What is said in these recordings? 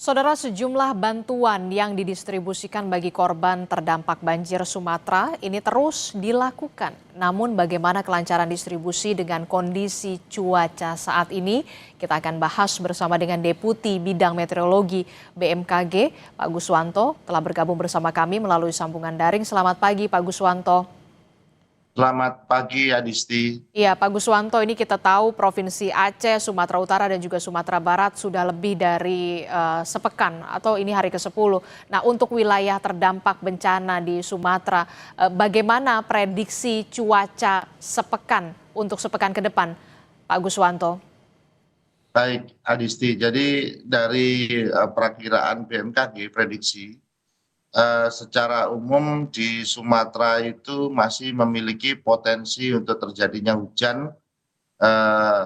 Saudara, sejumlah bantuan yang didistribusikan bagi korban terdampak banjir Sumatera ini terus dilakukan. Namun bagaimana kelancaran distribusi dengan kondisi cuaca saat ini? Kita akan bahas bersama dengan Deputi Bidang Meteorologi BMKG, Pak Guswanto, telah bergabung bersama kami melalui sambungan daring. Selamat pagi, Pak Guswanto. Selamat pagi, Adisti. Iya, Pak Guswanto, ini kita tahu Provinsi Aceh, Sumatera Utara, dan juga Sumatera Barat sudah lebih dari sepekan atau ini hari ke-10. Nah, untuk wilayah terdampak bencana di Sumatera, bagaimana prediksi cuaca sepekan untuk sepekan ke depan, Pak Guswanto? Baik, Adisti. Jadi dari perakiraan BMKG prediksi, secara umum di Sumatera itu masih memiliki potensi untuk terjadinya hujan eh,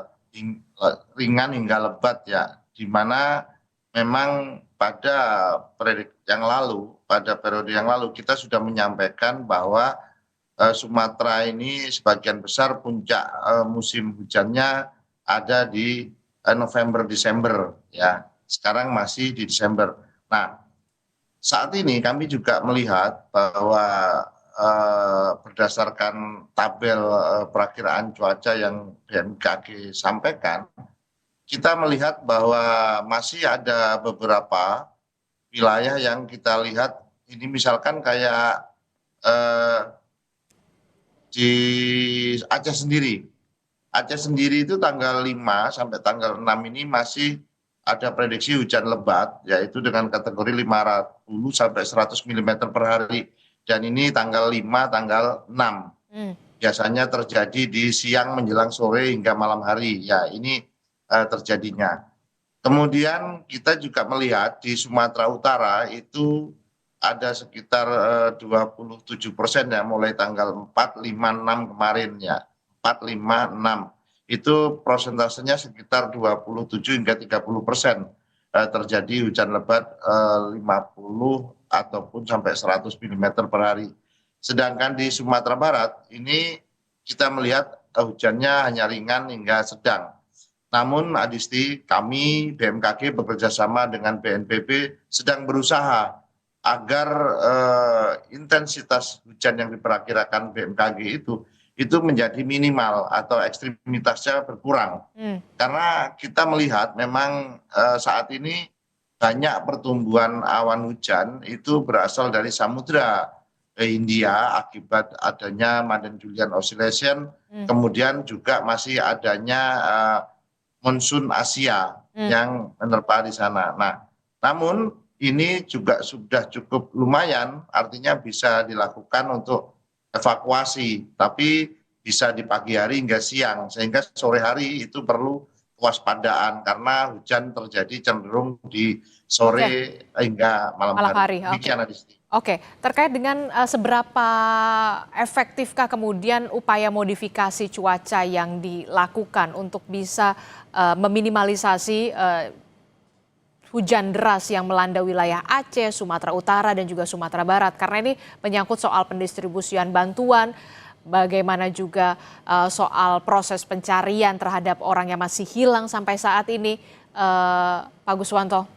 ringan hingga lebat ya, di mana memang pada pada periode yang lalu kita sudah menyampaikan bahwa Sumatera ini sebagian besar puncak musim hujannya ada di November Desember ya. Sekarang masih di Desember. Nah, saat ini kami juga melihat bahwa berdasarkan tabel perakiraan cuaca yang BMKG sampaikan, kita melihat bahwa masih ada beberapa wilayah yang kita lihat ini misalkan kayak eh, di Aceh sendiri. Aceh sendiri itu tanggal 5 sampai tanggal 6 ini masih ada prediksi hujan lebat, yaitu dengan kategori 50 sampai 100 mm per hari. Dan ini tanggal 5, tanggal 6. Hmm. Biasanya terjadi di siang menjelang sore hingga malam hari. Ya, ini terjadinya. Kemudian kita juga melihat di Sumatera Utara itu ada sekitar 27% ya, mulai tanggal 4, 5, 6 kemarin ya. 4, 5, 6. Itu prosentasenya sekitar 27 hingga 30% terjadi hujan lebat 50 ataupun sampai 100 mm per hari. Sedangkan di Sumatera Barat ini kita melihat hujannya hanya ringan hingga sedang. Namun Adisti, kami BMKG bekerjasama dengan BNPB sedang berusaha agar intensitas hujan yang diperkirakan BMKG itu menjadi minimal atau ekstremitasnya berkurang. Hmm. Karena kita melihat memang saat ini banyak pertumbuhan awan hujan itu berasal dari Samudra Hindia akibat adanya Madden-Julian Oscillation, Hmm. kemudian juga masih adanya monsun Asia Hmm. yang menerpa di sana. Nah, namun ini juga sudah cukup lumayan, artinya bisa dilakukan untuk evakuasi, tapi bisa di pagi hari hingga siang, sehingga sore hari itu perlu kewaspadaan karena hujan terjadi cenderung di Ya, sore hingga malam malam hari. hari. Oke. Demikian, Adisti. Oke, terkait dengan seberapa efektifkah kemudian upaya modifikasi cuaca yang dilakukan untuk bisa meminimalisasi hujan deras yang melanda wilayah Aceh, Sumatera Utara, dan juga Sumatera Barat? Karena ini menyangkut soal pendistribusian bantuan, bagaimana juga soal proses pencarian terhadap orang yang masih hilang sampai saat ini, Pak Guswanto.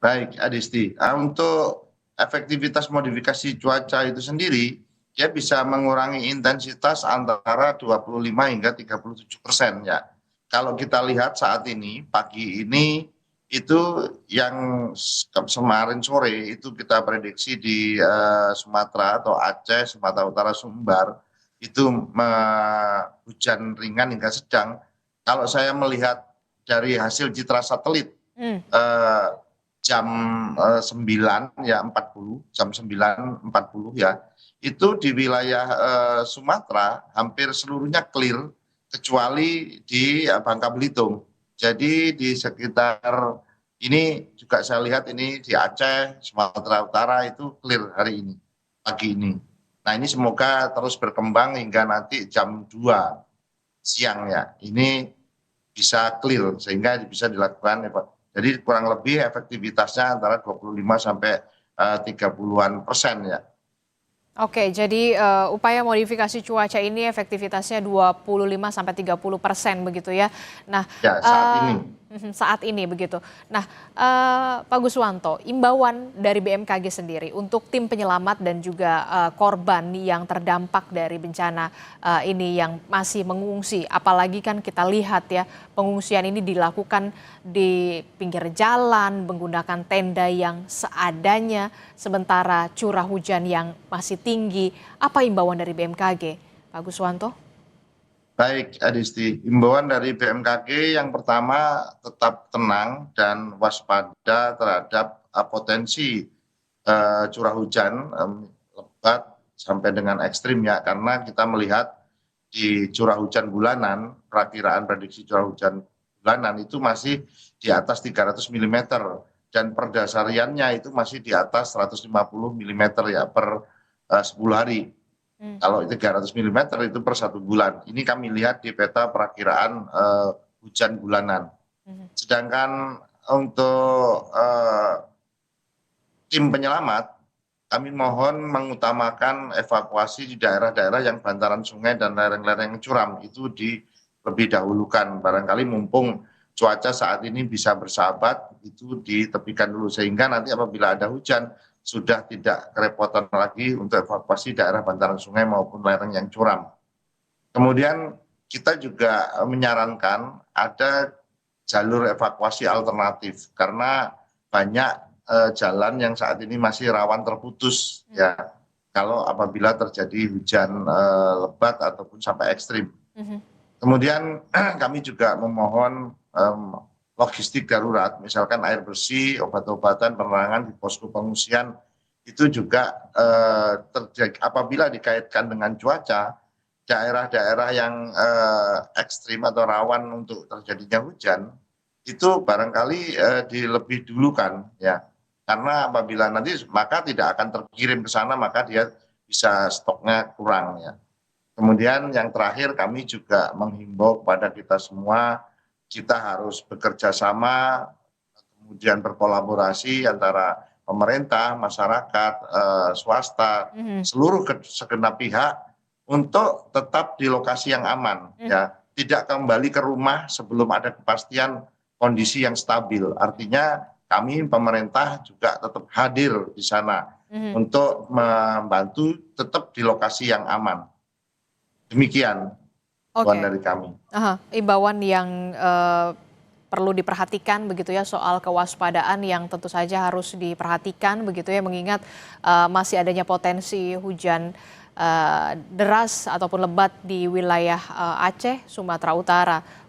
Baik, Adisti. Untuk efektivitas modifikasi cuaca itu sendiri, dia bisa mengurangi intensitas antara 25 hingga 37% ya. Kalau kita lihat saat ini, pagi ini itu yang kemarin sore itu kita prediksi di Sumatera atau Aceh, Sumatera Utara, Sumbar itu hujan ringan hingga sedang. Kalau saya melihat dari hasil citra satelit Hmm. eh, jam 9 ya 40 jam 9.40 ya itu di wilayah Sumatera hampir seluruhnya clear kecuali di Bangka Belitung. Jadi di sekitar ini juga saya lihat ini di Aceh, Sumatera Utara itu clear hari ini, pagi ini. Nah ini semoga terus berkembang hingga nanti jam 2 siang ya. Ini bisa clear sehingga bisa dilakukan. Jadi kurang lebih efektivitasnya antara 25 sampai 30-an% ya. Oke, jadi upaya modifikasi cuaca ini efektivitasnya 25 sampai 30% begitu ya. Nah, Ya, saat ini. saat ini begitu. Nah, Pak Guswanto, imbauan dari BMKG sendiri untuk tim penyelamat dan juga korban yang terdampak dari bencana ini yang masih mengungsi. Apalagi kan kita lihat ya, pengungsian ini dilakukan di pinggir jalan, menggunakan tenda yang seadanya, sementara curah hujan yang masih tinggi. Apa imbauan dari BMKG, Pak Guswanto? Baik, Adisti. Himbauan dari BMKG yang pertama tetap tenang dan waspada terhadap potensi curah hujan lebat sampai dengan ekstrim ya, karena kita melihat di curah hujan bulanan, perakiraan prediksi curah hujan bulanan itu masih di atas 300 mm dan perdasariannya itu masih di atas 150 mm ya per 10 hari. Kalau 300 mm itu per 1 bulan. Ini kami lihat di peta perakiraan hujan bulanan. Sedangkan untuk tim penyelamat, kami mohon mengutamakan evakuasi di daerah-daerah yang bantaran sungai dan lereng-lereng curam itu lebih dahulukan. Barangkali mumpung cuaca saat ini bisa bersahabat, itu ditepikan dulu. Sehingga nanti apabila ada hujan, sudah tidak kerepotan lagi untuk evakuasi daerah bantaran sungai maupun lereng yang curam. Kemudian kita juga menyarankan ada jalur evakuasi alternatif karena banyak jalan yang saat ini masih rawan terputus ya kalau apabila terjadi hujan lebat ataupun sampai ekstrim. Kemudian kami juga memohon logistik darurat, misalkan air bersih, obat-obatan, penerangan di posko pengungsian itu juga terjadi apabila dikaitkan dengan cuaca, daerah-daerah yang ekstrim atau rawan untuk terjadinya hujan itu barangkali dilebih dulukan ya, karena apabila nanti maka tidak akan terkirim ke sana, maka dia bisa stoknya kurang ya. Kemudian yang terakhir kami juga menghimbau kepada kita semua, kita harus bekerja sama, kemudian berkolaborasi antara pemerintah, masyarakat, swasta, seluruh segenap pihak untuk tetap di lokasi yang aman, ya, tidak kembali ke rumah sebelum ada kepastian kondisi yang stabil. Artinya kami pemerintah juga tetap hadir di sana untuk membantu tetap di lokasi yang aman. Demikian dari kami. Imbauan yang perlu diperhatikan begitu ya soal kewaspadaan yang tentu saja harus diperhatikan begitu ya, mengingat masih adanya potensi hujan deras ataupun lebat di wilayah Aceh, Sumatera Utara.